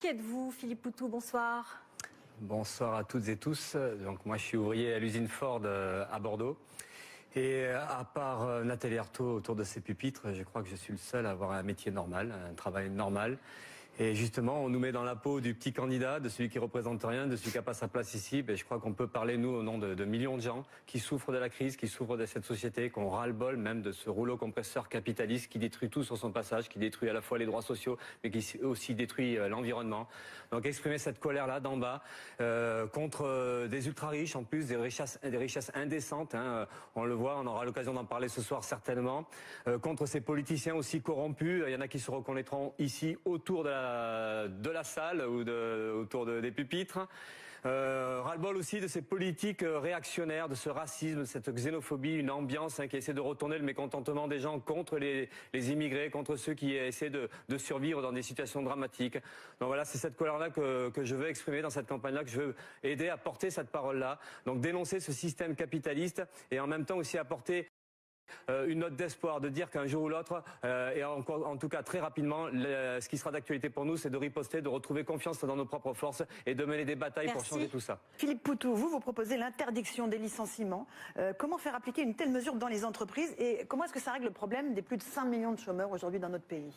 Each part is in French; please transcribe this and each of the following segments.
Qui êtes-vous, Philippe Poutou? Bonsoir. Bonsoir à toutes et tous. Donc moi je suis ouvrier à l'usine Ford à Bordeaux. Et à part Nathalie Arthaud autour de ses pupitres, je crois que je suis le seul à avoir un métier normal, un travail normal. Et justement, on nous met dans la peau du petit candidat, de celui qui représente rien, de celui qui n'a pas sa place ici. Ben, je crois qu'on peut parler, nous, au nom de millions de gens qui souffrent de la crise, qui souffrent de cette société, qu'on ras-le-bol même de ce rouleau compresseur capitaliste qui détruit tout sur son passage, qui détruit à la fois les droits sociaux, mais qui aussi détruit l'environnement. Donc exprimer cette colère-là d'en bas contre des ultra-riches, en plus, des richesses indécentes. Hein, on le voit, on aura l'occasion d'en parler ce soir certainement. Contre ces politiciens aussi corrompus. Il y en a qui se reconnaîtront ici autour de la salle ou autour des pupitres. Ras-le-bol aussi de ces politiques réactionnaires, de ce racisme, de cette xénophobie, une ambiance qui essaie de retourner le mécontentement des gens contre les immigrés, contre ceux qui essaient de survivre dans des situations dramatiques. Donc voilà, c'est cette colère-là que je veux exprimer dans cette campagne-là, que je veux aider à porter cette parole-là. Donc dénoncer ce système capitaliste et en même temps aussi apporter une note d'espoir, de dire qu'un jour ou l'autre, et en tout cas très rapidement, ce qui sera d'actualité pour nous, c'est de riposter, de retrouver confiance dans nos propres forces et de mener des batailles pour changer tout ça. Philippe Poutou, vous proposez l'interdiction des licenciements. Comment faire appliquer une telle mesure dans les entreprises et comment est-ce que ça règle le problème des plus de 5 millions de chômeurs aujourd'hui dans notre pays?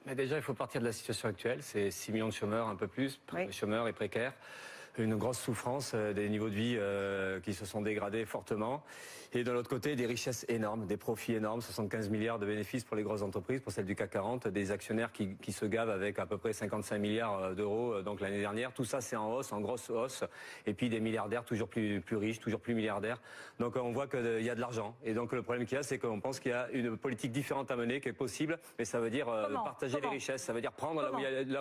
Mais déjà, il faut partir de la situation actuelle. C'est 6 millions de chômeurs, un peu plus, chômeurs et précaires. Une grosse souffrance, des niveaux de vie qui se sont dégradés fortement. Et de l'autre côté, des richesses énormes, des profits énormes, 75 milliards de bénéfices pour les grosses entreprises, pour celles du CAC 40, des actionnaires qui se gavent avec à peu près 55 milliards d'euros donc l'année dernière. Tout ça, c'est en hausse, en grosse hausse. Et puis des milliardaires toujours plus riches, toujours plus milliardaires. Donc on voit qu'il y a de l'argent. Et donc le problème qu'il y a, c'est qu'on pense qu'il y a une politique différente à mener, qui est possible. Mais ça veut dire partager les richesses. Ça veut dire prendre là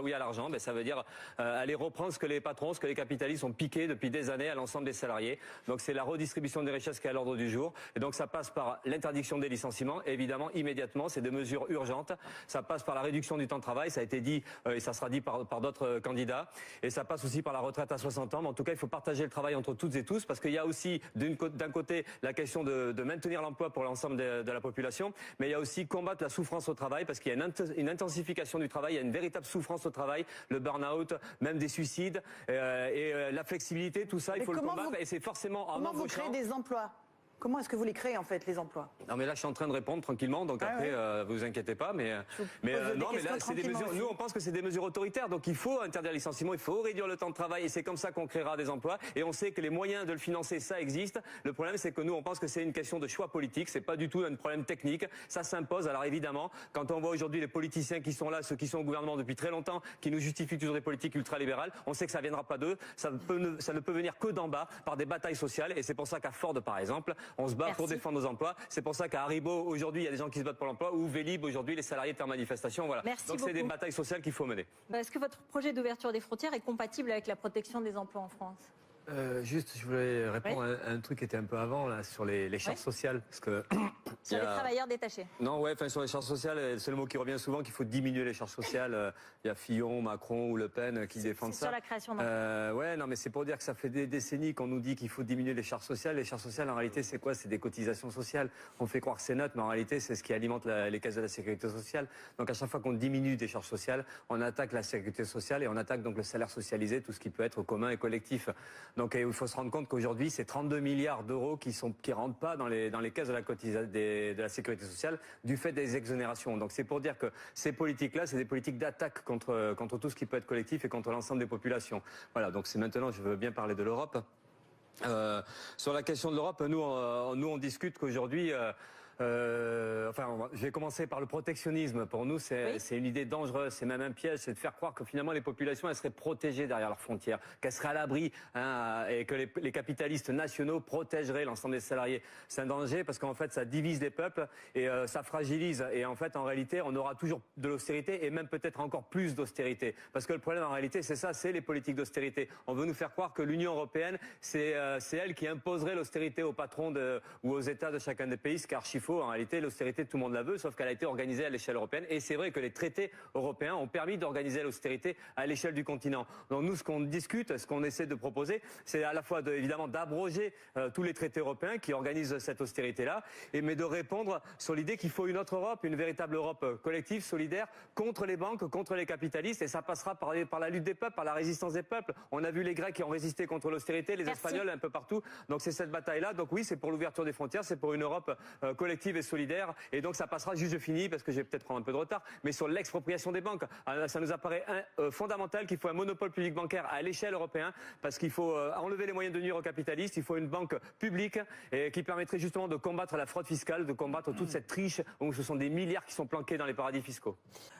où il y a l'argent. Mais ça veut dire aller reprendre ce que les patrons, ce que les capitalistes ont piqué depuis des années à l'ensemble des salariés. Donc c'est la redistribution des richesses qui est à l'ordre du jour. Et donc ça passe par l'interdiction des licenciements. Et évidemment, immédiatement, c'est des mesures urgentes. Ça passe par la réduction du temps de travail. Ça a été dit et ça sera dit par d'autres candidats. Et ça passe aussi par la retraite à 60 ans. Mais en tout cas, il faut partager le travail entre toutes et tous parce qu'il y a aussi d'un côté la question de maintenir l'emploi pour l'ensemble de la population. Mais il y a aussi combattre la souffrance au travail parce qu'il y a une intensification du travail. Il y a une véritable souffrance au travail, le burn-out, même des suicides et la flexibilité, tout ça, il faut le combattre et c'est forcément en embauchant. Comment vous créez des emplois? Comment est-ce que vous les créez en fait, les emplois? Non mais là je suis en train de répondre tranquillement, donc après vous inquiétez pas, mais non mais là c'est des mesures. Nous on pense que c'est des mesures autoritaires, donc il faut interdire les licenciements, il faut réduire le temps de travail et c'est comme ça qu'on créera des emplois. Et on sait que les moyens de le financer, ça existe. Le problème c'est que nous on pense que c'est une question de choix politique, c'est pas du tout un problème technique. Ça s'impose. Alors évidemment, quand on voit aujourd'hui les politiciens qui sont là, ceux qui sont au gouvernement depuis très longtemps, qui nous justifient toujours des politiques ultralibérales, on sait que ça viendra pas d'eux. Ça ne peut venir que d'en bas par des batailles sociales. Et c'est pour ça qu'à Ford par exemple, on se bat pour défendre nos emplois. C'est pour ça qu'à Haribo, aujourd'hui, il y a des gens qui se battent pour l'emploi, ou Vélib, aujourd'hui, les salariés étaient en manifestation. Voilà. Donc c'est des batailles sociales qu'il faut mener. Est-ce que votre projet d'ouverture des frontières est compatible avec la protection des emplois en France? Juste, je voulais répondre à un truc qui était un peu avant, là, sur les charges sociales. Parce que sur les travailleurs détachés. Non, sur les charges sociales, c'est le mot qui revient souvent, qu'il faut diminuer les charges sociales. Il y a Fillon, Macron ou Le Pen qui défendent ça. Sur la création d'emplois. Non, mais c'est pour dire que ça fait des décennies qu'on nous dit qu'il faut diminuer les charges sociales. Les charges sociales, en réalité, c'est quoi? C'est des cotisations sociales. On fait croire que c'est neutre, mais en réalité, c'est ce qui alimente les caisses de la sécurité sociale. Donc à chaque fois qu'on diminue des charges sociales, on attaque la sécurité sociale et on attaque donc le salaire socialisé, tout ce qui peut être commun et collectif. Donc il faut se rendre compte qu'aujourd'hui, c'est 32 milliards d'euros qui rentrent pas dans les caisses de la sécurité sociale du fait des exonérations. Donc c'est pour dire que ces politiques-là, c'est des politiques d'attaque contre tout ce qui peut être collectif et contre l'ensemble des populations. Voilà, donc c'est maintenant, je veux bien parler de l'Europe. Sur la question de l'Europe, nous on discute qu'aujourd'hui je vais commencer par le protectionnisme. Pour nous, c'est une idée dangereuse, c'est même un piège, c'est de faire croire que finalement les populations elles seraient protégées derrière leurs frontières, qu'elles seraient à l'abri, et que les capitalistes nationaux protégeraient l'ensemble des salariés. C'est un danger parce qu'en fait, ça divise les peuples et ça fragilise. Et en fait, en réalité, on aura toujours de l'austérité et même peut-être encore plus d'austérité. Parce que le problème en réalité, c'est ça, c'est les politiques d'austérité. On veut nous faire croire que l'Union européenne, c'est elle qui imposerait l'austérité aux patrons ou aux États de chacun des pays, ce qui est archi faux. faut, en réalité, l'austérité, tout le monde la veut, sauf qu'elle a été organisée à l'échelle européenne. Et c'est vrai que les traités européens ont permis d'organiser l'austérité à l'échelle du continent. Donc nous, ce qu'on discute, ce qu'on essaie de proposer, c'est à la fois évidemment d'abroger tous les traités européens qui organisent cette austérité-là, mais de répondre sur l'idée qu'il faut une autre Europe, une véritable Europe collective, solidaire, contre les banques, contre les capitalistes. Et ça passera par la lutte des peuples, par la résistance des peuples. On a vu les Grecs qui ont résisté contre l'austérité, les Espagnols un peu partout. Donc c'est cette bataille-là. Donc oui, c'est pour l'ouverture des frontières, c'est pour une Europe collective et solidaire. Et donc ça passera, juste je finis, parce que je vais peut-être prendre un peu de retard, mais sur l'expropriation des banques. Ça nous apparaît fondamental qu'il faut un monopole public bancaire à l'échelle européenne, parce qu'il faut enlever les moyens de nuire aux capitalistes. Il faut une banque publique qui permettrait justement de combattre la fraude fiscale, de combattre toute cette triche où ce sont des milliards qui sont planqués dans les paradis fiscaux.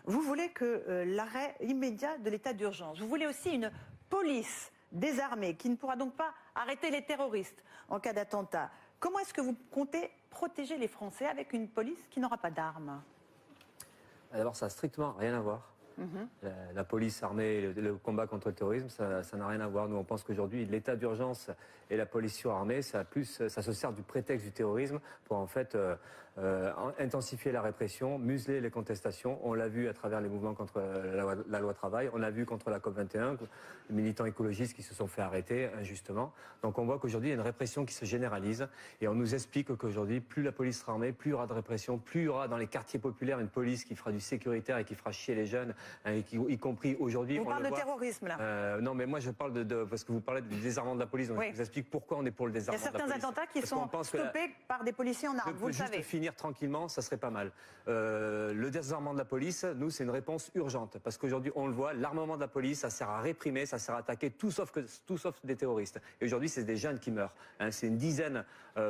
Vous voulez que l'arrêt immédiat de l'état d'urgence. Vous voulez aussi une police désarmée qui ne pourra donc pas arrêter les terroristes en cas d'attentat. Comment est-ce que vous comptez protéger les Français avec une police qui n'aura pas d'armes? D'abord, ça n'a strictement rien à voir. La police armée, le combat contre le terrorisme, ça n'a rien à voir. Nous, on pense qu'aujourd'hui, l'état d'urgence et la police surarmée, ça se sert du prétexte du terrorisme pour en fait intensifier la répression, museler les contestations. On l'a vu à travers les mouvements contre la loi travail, on l'a vu contre la COP21, les militants écologistes qui se sont fait arrêter injustement. Donc on voit qu'aujourd'hui, il y a une répression qui se généralise et on nous explique qu'aujourd'hui, plus la police sera armée, plus il y aura de répression, plus il y aura dans les quartiers populaires une police qui fera du sécuritaire et qui fera chier les jeunes, y compris aujourd'hui. Vous parlez de terrorisme là. Non, mais moi je parle parce que vous parlez du désarmement de la police, donc je vous explique pourquoi on est pour le désarmement de la police. Il y a certains attentats qui sont stoppés par des policiers en armes, vous le savez. Juste finir tranquillement, ça serait pas mal. Le désarmement de la police, nous, c'est une réponse urgente, parce qu'aujourd'hui, on le voit, l'armement de la police, ça sert à réprimer, ça sert à attaquer tout sauf des terroristes. Et aujourd'hui, c'est des jeunes qui meurent. C'est une dizaine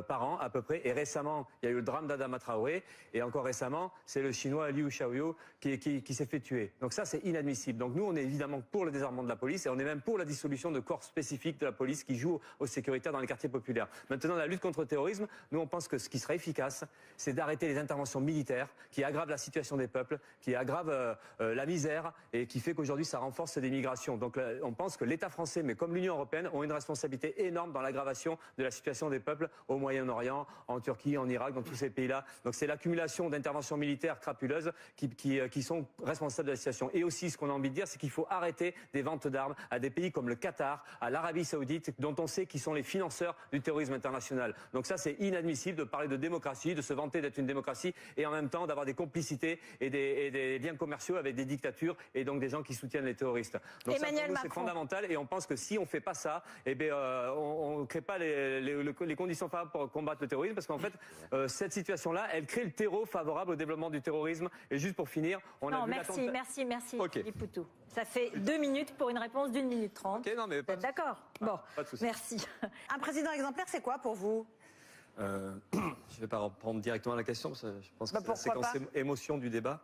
par an à peu près. Et récemment, il y a eu le drame d'Adama Traoré, et encore récemment, c'est le Chinois Liu Xiaoyu qui s'est fait tuer. Donc ça, c'est inadmissible. Donc nous, on est évidemment pour le désarmement de la police, et on est même pour la dissolution de corps spécifiques de la police qui jouent aux sécuritaires dans les quartiers populaires. Maintenant, la lutte contre le terrorisme, nous, on pense que ce qui serait efficace, c'est d'arrêter les interventions militaires qui aggravent la situation des peuples, qui aggravent la misère et qui fait qu'aujourd'hui, ça renforce des migrations. Donc on pense que l'État français, mais comme l'Union européenne, ont une responsabilité énorme dans l'aggravation de la situation des peuples au Moyen-Orient, en Turquie, en Irak, dans tous ces pays-là. Donc c'est l'accumulation d'interventions militaires crapuleuses qui sont responsables de la situation. Et aussi, ce qu'on a envie de dire, c'est qu'il faut arrêter des ventes d'armes à des pays comme le Qatar, à l'Arabie Saoudite, dont on sait qu'ils sont les financeurs du terrorisme international. Donc ça, c'est inadmissible de parler de démocratie, de se vanter d'être une démocratie et en même temps d'avoir des complicités et des liens commerciaux avec des dictatures et donc des gens qui soutiennent les terroristes. Donc ça, pour nous, c'est fondamental et on pense que si on fait pas ça, on crée pas les conditions favorables pour combattre le terrorisme parce qu'en fait, cette situation-là, elle crée le terreau favorable au développement du terrorisme. Et juste pour finir, on a vu merci, Philippe Poutou. Ça fait 2 minutes pour une réponse d'1 minute 30. Ok, non, mais pas d'accord. Bon, merci. Un président exemplaire, c'est quoi pour vous? Je ne vais pas reprendre directement la question, parce que je pense que c'est la séquence émotion du débat.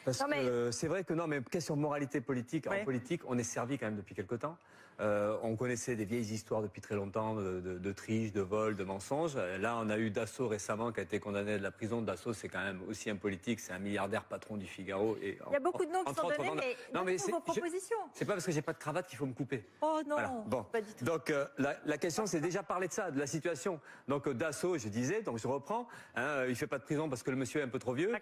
Parce que c'est vrai que mais question de moralité politique, en politique, on est servi quand même depuis quelque temps. On connaissait des vieilles histoires depuis très longtemps de triche, de vol, de mensonges. Là, on a eu Dassault récemment qui a été condamné à de la prison. Dassault, c'est quand même aussi un politique, c'est un milliardaire patron du Figaro. Et il y a beaucoup de noms qui sont donnés, mais c'est vos propositions. C'est pas parce que j'ai pas de cravate qu'il faut me couper. Oh non, voilà. Bon. Pas du tout. Donc la question, c'est déjà parler de ça, de la situation. Donc Dassault, je disais, donc je reprends. Il fait pas de prison parce que le monsieur est un peu trop vieux.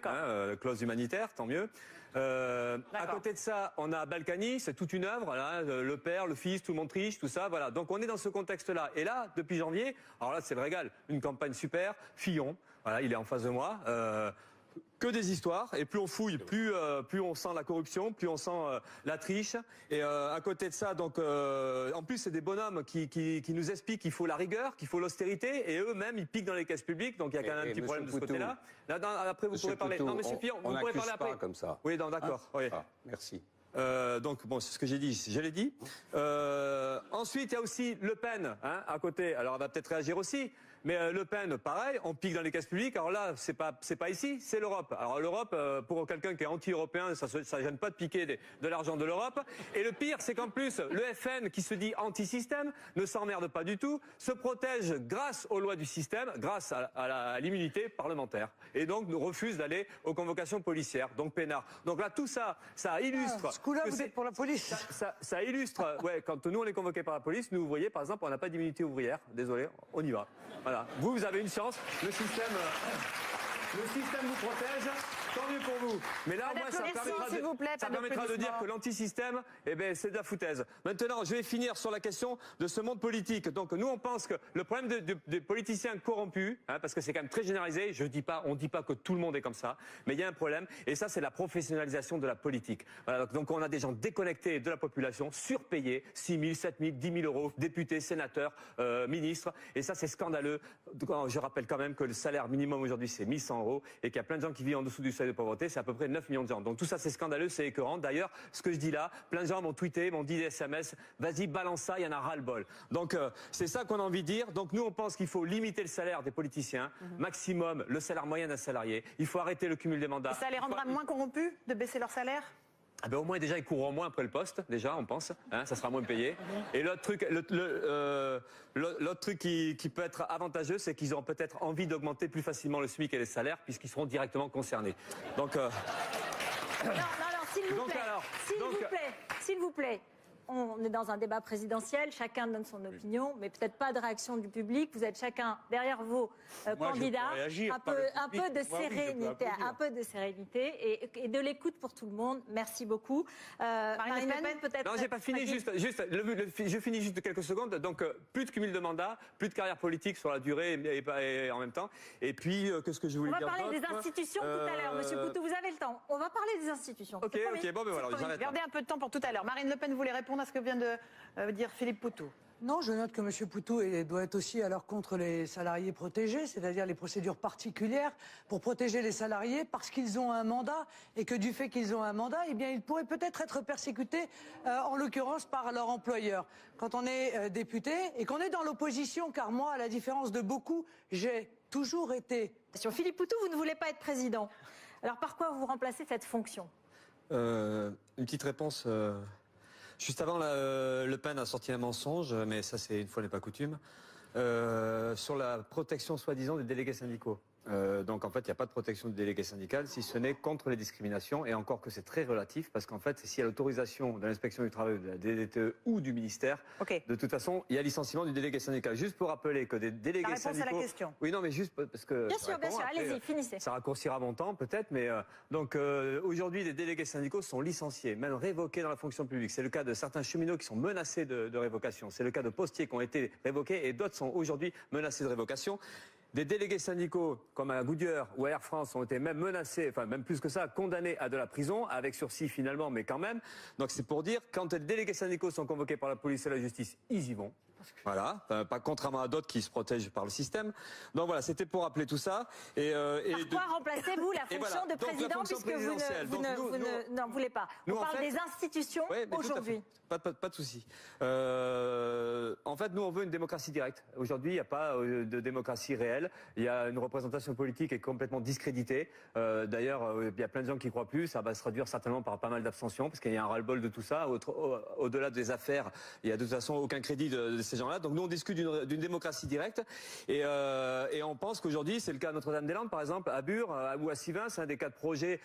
Clause humanitaire, tant mieux. À côté de ça, on a Balkany, c'est toute une œuvre. Là, le père, le fils, tout le monde triche, tout ça. Voilà. Donc on est dans ce contexte-là. Et là, depuis janvier, alors là, c'est le régal. Une campagne super. Fillon, voilà, il est en face de moi. Que des histoires, et plus on fouille, plus on sent la corruption, plus on sent la triche. Et à côté de ça, donc en plus c'est des bonhommes qui nous expliquent qu'il faut la rigueur, qu'il faut l'austérité, et eux-mêmes ils piquent dans les caisses publiques, donc il y a quand même un petit problème de ce côté-là. Là, après vous pourrez parler. Non, Monsieur Fillon, vous pourrez parler après. Pas comme ça. Oui, d'accord. Oui. Merci. Donc bon, c'est ce que j'ai dit, je l'ai dit. Ensuite, il y a aussi Le Pen, à côté. Alors, elle va peut-être réagir aussi. Mais Le Pen, pareil, on pique dans les caisses publiques. Alors là, c'est pas ici, c'est l'Europe. Alors l'Europe, pour quelqu'un qui est anti-européen, ça gêne pas de piquer de l'argent de l'Europe. Et le pire, c'est qu'en plus, le FN, qui se dit anti-système, ne s'emmerde pas du tout, se protège grâce aux lois du système, grâce à l'immunité parlementaire. Et donc, nous refuse d'aller aux convocations policières, donc peinard. Donc là, tout ça, ça illustre... ce coup-là, vous êtes pour la police. Ça illustre, quand nous, on est convoqués par la police, nous, vous voyez, par exemple, on n'a pas d'immunité ouvrière. Désolé, on y va. Voilà. Voilà. Vous avez une chance. Le système vous protège. Tant mieux pour vous. Mais là, moi, ça permettra de dire que l'antisystème, eh ben, c'est de la foutaise. Maintenant, je vais finir sur la question de ce monde politique. Donc, nous, on pense que le problème des politiciens corrompus, parce que c'est quand même très généralisé, on ne dit pas que tout le monde est comme ça, mais il y a un problème, et ça, c'est la professionnalisation de la politique. Voilà, donc, on a des gens déconnectés de la population, surpayés, 6 000, 7 000, 10 000 euros, députés, sénateurs, ministres, et ça, c'est scandaleux. Je rappelle quand même que le salaire minimum aujourd'hui, c'est 1 100 euros, et qu'il y a plein de gens qui vivent en dessous du seuil de pauvreté, c'est à peu près 9 millions de gens. Donc tout ça, c'est scandaleux, c'est écœurant. D'ailleurs, ce que je dis là, plein de gens m'ont tweeté, m'ont dit des SMS, vas-y, balance ça, il y en a ras-le-bol. Donc c'est ça qu'on a envie de dire. Donc nous, on pense qu'il faut limiter le salaire des politiciens, maximum le salaire moyen d'un salarié. Il faut arrêter le cumul des mandats. Et ça les rendra moins corrompus de baisser leur salaire? Ah ben au moins déjà ils courront moins après le poste, déjà on pense, ça sera moins payé. Et l'autre truc, l'autre truc qui peut être avantageux, c'est qu'ils auront peut-être envie d'augmenter plus facilement le SMIC et les salaires puisqu'ils seront directement concernés. Donc non, s'il vous plaît. On est dans un débat présidentiel, chacun donne son opinion, mais peut-être pas de réaction du public. Vous êtes chacun derrière vos candidats. Un peu de sérénité et de l'écoute pour tout le monde. Merci beaucoup. Marine Le Pen, peut-être. Non, j'ai pas fini. Je finis juste de quelques secondes. Donc, plus de cumul de mandats, plus de carrière politique sur la durée et en même temps. Et puis, qu'est-ce que je voulais dire? On va parler des institutions tout à l'heure, Monsieur Poutou. Vous avez le temps. On va parler des institutions. Ok, bon, ben voilà, j'arrête. Gardez un peu de temps pour tout à l'heure. Marine Le Pen voulait répondre à ce que vient de dire Philippe Poutou. Non, je note que M. Poutou doit être aussi alors contre les salariés protégés, c'est-à-dire les procédures particulières pour protéger les salariés parce qu'ils ont un mandat et que du fait qu'ils ont un mandat, eh bien, ils pourraient peut-être être persécutés, en l'occurrence par leur employeur. Quand on est député et qu'on est dans l'opposition, car moi, à la différence de beaucoup, j'ai toujours été... Sur Philippe Poutou, vous ne voulez pas être président. Alors par quoi vous remplacez cette fonction? Une petite réponse... Juste avant, Le Pen a sorti un mensonge, mais ça c'est une fois n'est pas coutume, sur la protection soi-disant des délégués syndicaux. Donc en fait, il n'y a pas de protection du délégué syndical, si ce n'est contre les discriminations, et encore que c'est très relatif, parce qu'en fait, s'il y a l'autorisation de l'inspection du travail, de la DDTE ou du ministère, de toute façon, il y a licenciement du délégué syndical. Juste pour rappeler que des délégués syndicaux... à la question. Oui, non, mais juste parce que... Bien sûr, allez-y, finissez. Ça raccourcira mon temps, peut-être, mais donc aujourd'hui, des délégués syndicaux sont licenciés, même révoqués dans la fonction publique. C'est le cas de certains cheminots qui sont menacés de révocation. C'est le cas de postiers qui ont été révoqués, et d'autres sont aujourd'hui menacés de révocation. Des délégués syndicaux comme à Goodyear ou à Air France ont été même menacés, enfin même plus que ça, condamnés à de la prison, avec sursis finalement, mais quand même. Donc c'est pour dire, quand les délégués syndicaux sont convoqués par la police et la justice, ils y vont. Voilà, pas contrairement à d'autres qui se protègent par le système. Donc voilà, c'était pour rappeler tout ça. Par quoi remplacez-vous la fonction de président, puisque vous n'en voulez pas? On parle des institutions aujourd'hui. Pas de souci. En fait, nous, on veut une démocratie directe. Aujourd'hui, il n'y a pas de démocratie réelle. Il y a une représentation politique qui est complètement discréditée. D'ailleurs, il y a plein de gens qui ne croient plus. Ça va se traduire certainement par pas mal d'abstentions, parce qu'il y a un ras-le-bol de tout ça. Au-delà des affaires, il n'y a de toute façon aucun crédit de ces gens-là. Donc nous, on discute d'une démocratie directe. Et on pense qu'aujourd'hui, c'est le cas à Notre-Dame-des-Landes, par exemple, à Bure ou à Sivins, c'est un des cas de projets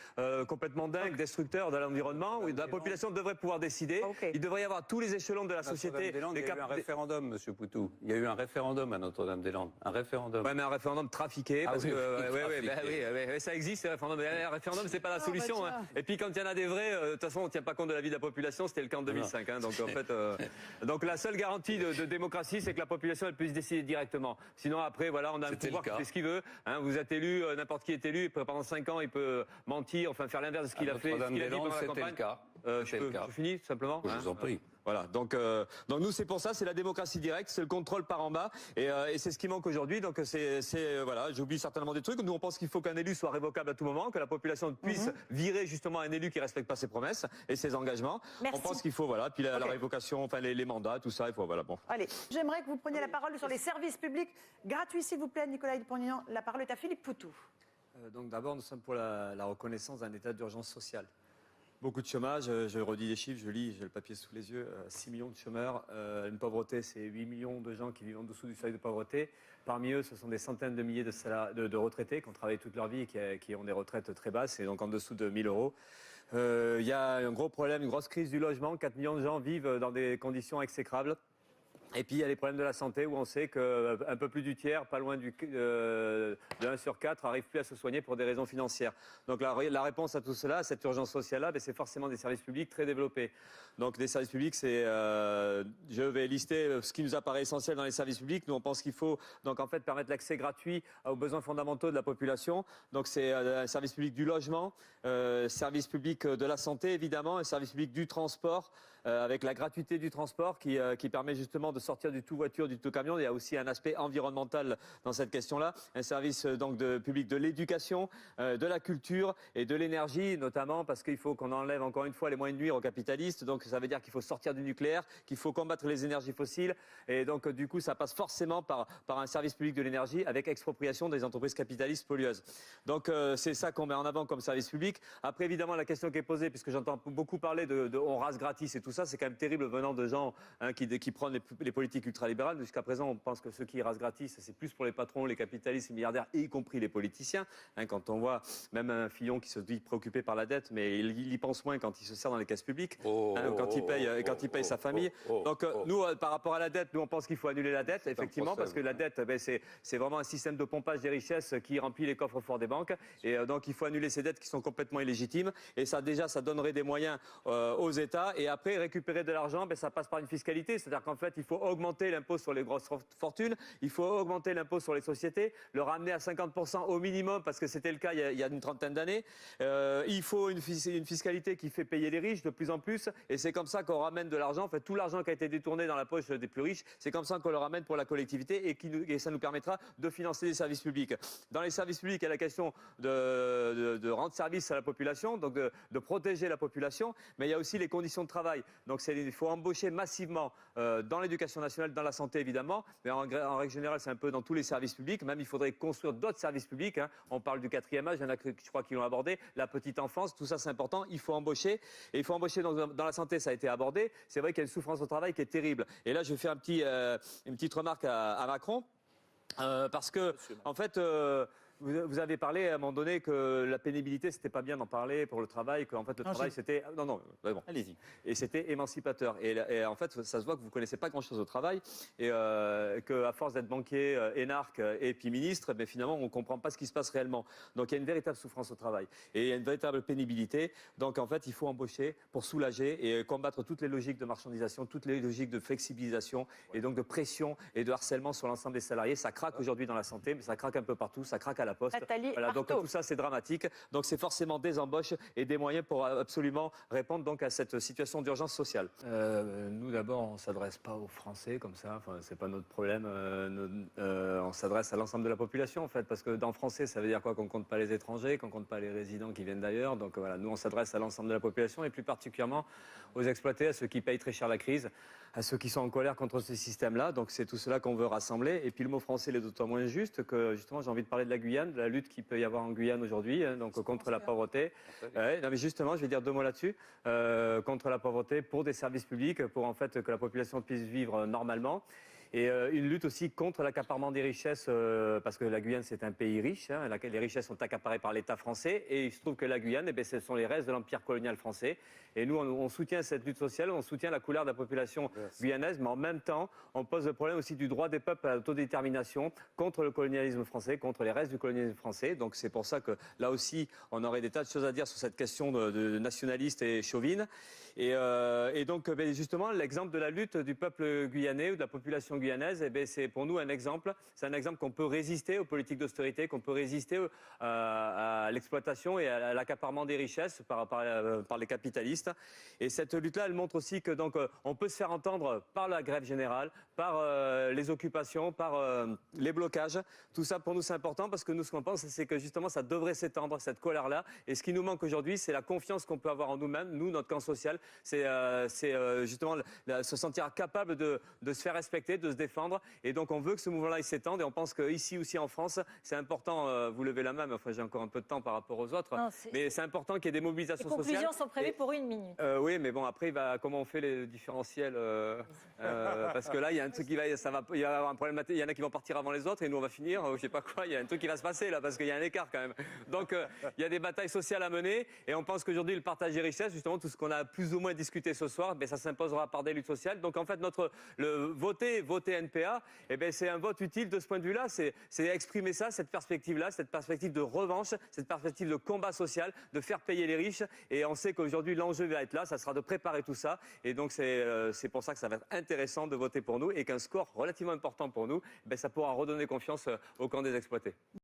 complètement dingues, destructeurs de l'environnement, où la population devrait pouvoir décider. Il devrait y avoir tous les échelons de la société. Il y a eu un référendum, Monsieur Poutou. Il y a eu un référendum à Notre-Dame-des-Landes. Un référendum. Ouais, mais un référendum trafiqué. Parce que ça existe, ces référendums. Mais un référendum, c'est pas la solution. Et puis quand il y en a des vrais, de toute façon, on ne tient pas compte de la vie de la population. C'était le cas en 2005. Donc en fait, donc la seule garantie de démocratie, c'est que la population elle puisse décider directement. Sinon après, voilà, on a un pouvoir qui fait ce qu'il veut. Vous êtes élu, n'importe qui est élu. Et pendant 5 ans, il peut mentir, enfin faire l'inverse de ce qu'il a fait. C'était le cas. Je finis simplement. Je vous en prie. Voilà, donc nous c'est pour ça, c'est la démocratie directe, c'est le contrôle par en bas, et c'est ce qui manque aujourd'hui. Donc voilà, j'oublie certainement des trucs. Nous on pense qu'il faut qu'un élu soit révocable à tout moment, que la population puisse virer justement un élu qui respecte pas ses promesses et ses engagements. Merci. On pense qu'il faut puis la révocation, enfin les mandats, tout ça, il faut bon. Allez, j'aimerais que vous preniez la parole sur les services publics gratuits, s'il vous plaît, Nicolas Dupont-Aignan. La parole est à Philippe Poutou. Donc d'abord, nous sommes pour la reconnaissance d'un état d'urgence sociale. Beaucoup de chômage, je redis les chiffres, j'ai le papier sous les yeux, 6 millions de chômeurs, une pauvreté, c'est 8 millions de gens qui vivent en dessous du seuil de pauvreté. Parmi eux, ce sont des centaines de milliers de retraités qui ont travaillé toute leur vie et qui ont des retraites très basses et donc en dessous de 1 000 euros. Il y a un gros problème, une grosse crise du logement, 4 millions de gens vivent dans des conditions exécrables. Et puis il y a les problèmes de la santé où on sait qu'un peu plus du tiers, pas loin de 1 sur 4, n'arrive plus à se soigner pour des raisons financières. Donc la réponse à tout cela, à cette urgence sociale-là, c'est forcément des services publics très développés. Donc des services publics, je vais lister ce qui nous apparaît essentiel dans les services publics. Nous on pense qu'il faut donc en fait permettre l'accès gratuit aux besoins fondamentaux de la population. Donc c'est un service public du logement, service public de la santé évidemment, un service public du transport, avec la gratuité du transport qui permet justement de sortir du tout voiture, du tout camion. Il y a aussi un aspect environnemental dans cette question-là. Un service donc public de l'éducation, de la culture et de l'énergie, notamment parce qu'il faut qu'on enlève encore une fois les moyens de nuire aux capitalistes. Donc ça veut dire qu'il faut sortir du nucléaire, qu'il faut combattre les énergies fossiles. Et donc du coup, ça passe forcément par un service public de l'énergie avec expropriation des entreprises capitalistes pollueuses. Donc c'est ça qu'on met en avant comme service public. Après, évidemment, la question qui est posée, puisque j'entends beaucoup parler de on rase gratis et tout ça, c'est quand même terrible venant de gens qui prennent les politiques ultralibérales. Jusqu'à présent, on pense que ceux qui rasent gratis, c'est plus pour les patrons, les capitalistes, les milliardaires, y compris les politiciens. Quand on voit même un Fillon qui se dit préoccupé par la dette, mais il y pense moins quand il se sert dans les caisses publiques, quand il paye sa famille. Donc nous, par rapport à la dette, nous on pense qu'il faut annuler la dette, effectivement, parce que la dette, c'est vraiment un système de pompage des richesses qui remplit les coffres forts des banques. Et donc il faut annuler ces dettes qui sont complètement illégitimes. Et ça, déjà, ça donnerait des moyens aux États. Et après, récupérer de l'argent, ça passe par une fiscalité. C'est-à-dire qu'en fait, il faut augmenter l'impôt sur les grosses fortunes, il faut augmenter l'impôt sur les sociétés, le ramener à 50% au minimum, parce que c'était le cas il y a une trentaine d'années. Il faut une fiscalité qui fait payer les riches de plus en plus, et c'est comme ça qu'on ramène de l'argent. En fait, tout l'argent qui a été détourné dans la poche des plus riches, c'est comme ça qu'on le ramène pour la collectivité, et ça nous permettra de financer les services publics. Dans les services publics, il y a la question de rendre service à la population, donc de protéger la population, mais il y a aussi les conditions de travail. Donc il faut embaucher massivement dans l'éducation nationale, dans la santé évidemment, mais en règle générale c'est un peu dans tous les services publics. Même il faudrait construire d'autres services publics. On parle du 4e âge, il y en a je crois qui l'ont abordé, la petite enfance, tout ça c'est important. Il faut embaucher, et il faut embaucher dans la santé, ça a été abordé. C'est vrai qu'il y a une souffrance au travail qui est terrible. Et là je vais faire une petite remarque à Macron, parce que en fait vous avez parlé à un moment donné que la pénibilité, c'était pas bien d'en parler pour le travail, qu'en fait le travail c'était... Non, bon. Allez-y. Et c'était émancipateur. Et en fait, ça se voit que vous connaissez pas grand-chose au travail, et qu'à force d'être banquier, énarque et puis ministre, mais finalement on comprend pas ce qui se passe réellement. Donc il y a une véritable souffrance au travail. Et il y a une véritable pénibilité. Donc en fait, il faut embaucher pour soulager et combattre toutes les logiques de marchandisation, toutes les logiques de flexibilisation, et donc de pression et de harcèlement sur l'ensemble des salariés. Ça craque aujourd'hui dans la santé, mais ça craque un peu partout, ça craque à la Poste. Voilà, donc tout ça c'est dramatique. Donc c'est forcément des embauches et des moyens pour absolument répondre donc à cette situation d'urgence sociale. Nous d'abord on s'adresse pas aux Français comme ça, enfin c'est pas notre problème. On s'adresse à l'ensemble de la population en fait, parce que dans français ça veut dire quoi? Qu'on compte pas les étrangers, qu'on compte pas les résidents qui viennent d'ailleurs. Donc voilà, nous on s'adresse à l'ensemble de la population et plus particulièrement aux exploités, à ceux qui payent très cher la crise, à ceux qui sont en colère contre ce système-là. Donc c'est tout cela qu'on veut rassembler. Et puis le mot français est d'autant moins juste que justement j'ai envie de parler de la Guyane, de la lutte qu'il peut y avoir en Guyane aujourd'hui, donc contre la pauvreté. Non mais justement, je vais dire 2 mots là-dessus, contre la pauvreté, pour des services publics, pour en fait que la population puisse vivre normalement. Et une lutte aussi contre l'accaparement des richesses, parce que la Guyane c'est un pays riche, les richesses sont accaparées par l'État français, et il se trouve que la Guyane, ce sont les restes de l'empire colonial français. Et nous, on soutient cette lutte sociale, on soutient la couleur de la population guyanaise, mais en même temps, on pose le problème aussi du droit des peuples à l'autodétermination, contre le colonialisme français, contre les restes du colonialisme français. Donc c'est pour ça que là aussi, on aurait des tas de choses à dire sur cette question de nationaliste et chauvine. Et donc justement, l'exemple de la lutte du peuple guyanais ou de la population guyanaise, c'est pour nous un exemple. C'est un exemple qu'on peut résister aux politiques d'austérité, qu'on peut résister à l'exploitation et à l'accaparement des richesses par les capitalistes. Et cette lutte-là, elle montre aussi que donc on peut se faire entendre par la grève générale, par les occupations, par les blocages. Tout ça pour nous c'est important, parce que nous ce qu'on pense c'est que justement ça devrait s'étendre, cette colère-là. Et ce qui nous manque aujourd'hui, c'est la confiance qu'on peut avoir en nous-mêmes, notre camp social. C'est justement se sentir capable de se faire respecter, de de se défendre. Et donc on veut que ce mouvement-là il s'étende. Et on pense qu'ici aussi en France, c'est important, vous levez la main, mais enfin j'ai encore un peu de temps par rapport aux autres. Non, mais c'est important qu'il y ait des mobilisations sociales. Les conclusions sont prévues pour 1 minute. Oui, mais bon, après, comment on fait les différentiels parce que là, il y a un truc il va y avoir un problème. Il y en a qui vont partir avant les autres et nous, on va finir, je sais pas quoi. Il y a un truc qui va se passer là parce qu'il y a un écart quand même. Donc, il y a des batailles sociales à mener et on pense qu'aujourd'hui, le partage des richesses, justement, tout ce qu'on a plus ou moins discuté ce soir, ça s'imposera par des luttes sociales. Donc, en fait, voter NPA, c'est un vote utile de ce point de vue-là. C'est exprimer ça, cette perspective-là, cette perspective de revanche, cette perspective de combat social, de faire payer les riches. Et on sait qu'aujourd'hui, l'enjeu va être là, ça sera de préparer tout ça. Et donc, c'est pour ça que ça va être intéressant de voter pour nous et qu'un score relativement important pour nous, ça pourra redonner confiance au camp des exploités.